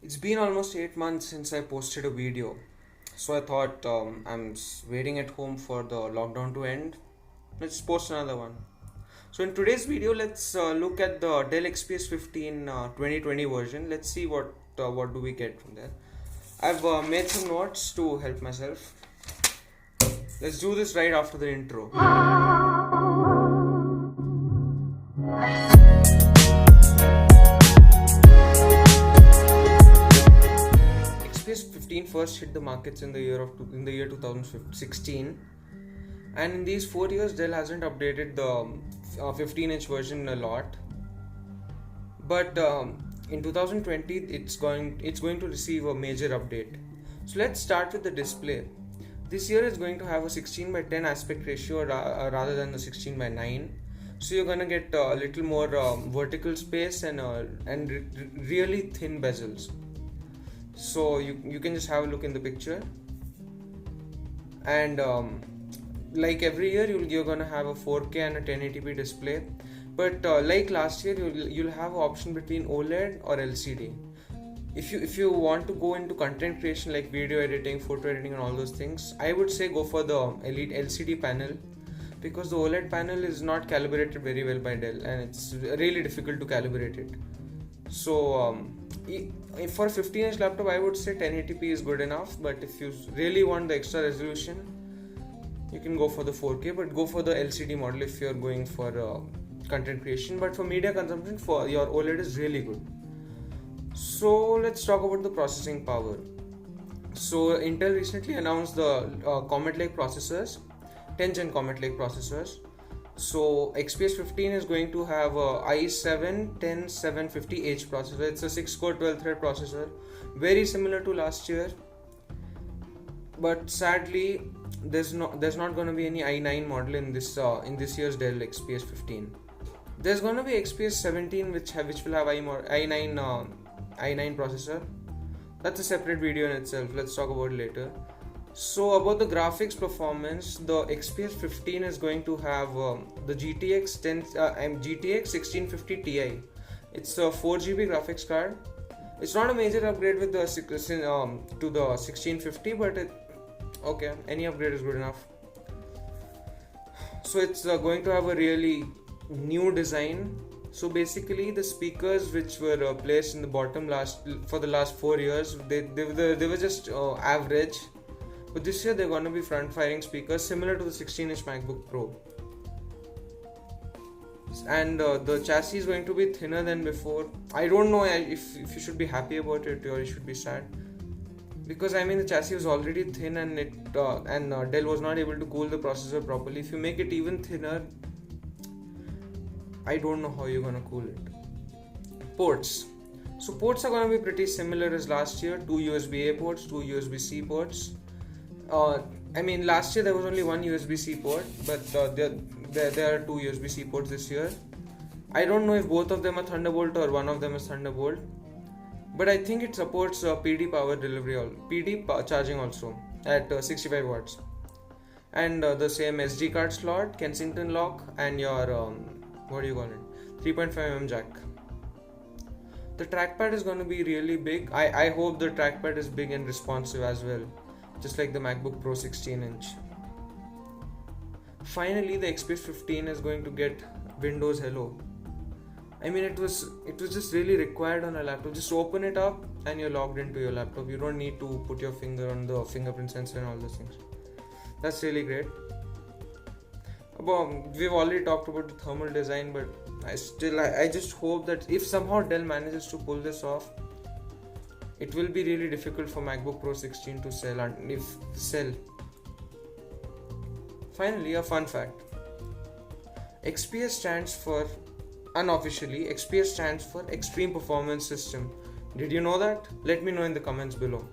It's been almost 8 months since I posted a video, so I thought waiting at home for the lockdown to end. Let's post another one. So in today's video, let's look at the Dell XPS 15 2020 version. Let's see what do we get from there. I've made some notes to help myself. Let's do this right after the intro. XPS 15 first hit the markets in the year 2016, and in these 4 years Dell hasn't updated the 15-inch version a lot. But in 2020 it's going to receive a major update. So let's start with the display. This year is going to have a 16:10 aspect ratio rather than the 16:9. So you're gonna get a little more vertical space and really thin bezels. So you can just have a look in the picture, and like every year you're gonna have a 4K and a 1080p display. But like last year, you'll have an option between OLED or LCD. If you want to go into content creation like video editing, photo editing, and all those things, I would say go for the LCD panel, because the OLED panel is not calibrated very well by Dell, and it's really difficult to calibrate it. So for a 15-inch laptop, I would say 1080p is good enough. But if you really want the extra resolution, you can go for the 4K, but go for the LCD model if you're going for content creation. But for media consumption, for your OLED is really good. So let's talk about the processing power. So Intel recently announced the Comet Lake processors, 10th gen Comet Lake processors. So XPS 15 is going to have a i7-10750H processor. It's a 6-core 12-thread processor, very similar to last year. But sadly, there's not going to be any i9 model in this year's Dell XPS 15. There's going to be XPS 17 which will have i9 processor. That's a separate video in itself. Let's talk about it later. So about the graphics performance, the XPS 15 is going to have the GTX 1650 Ti. It's a 4GB graphics card. It's not a major upgrade with the to the 1650, but okay, any upgrade is good enough. So it's going to have a really new design. So basically, the speakers which were placed in the bottom for the last 4 years, they were just average. But this year they're going to be front-firing speakers similar to the 16-inch MacBook Pro. And the chassis is going to be thinner than before. I don't know if you should be happy about it or you should be sad. Because I mean, the chassis was already thin, and Dell was not able to cool the processor properly. If you make it even thinner, I don't know how you're going to cool it. Ports. So ports are going to be pretty similar as last year. 2 USB-A ports, 2 USB-C ports. I mean, last year there was only one USB-C port, but there are 2 USB-C ports this year. I don't know if both of them are Thunderbolt or one of them is Thunderbolt, but I think it supports PD power delivery, PD charging also at 65 watts, and the same SD card slot, Kensington lock, and your 3.5mm jack. The trackpad is going to be really big. I hope the trackpad is big and responsive as well, just like the MacBook Pro 16-inch. Finally, the XPS 15 is going to get Windows Hello. I mean, it was just really required on a laptop. Just open it up and you're logged into your laptop. You don't need to put your finger on the fingerprint sensor and all those things. That's really great. We've already talked about the thermal design, but I just hope that if somehow Dell manages to pull this off, it will be really difficult for MacBook Pro 16 to sell, and if sell. Finally, a fun fact. XPS stands for, unofficially, XPS stands for Extreme Performance System. Did you know that? Let me know in the comments below.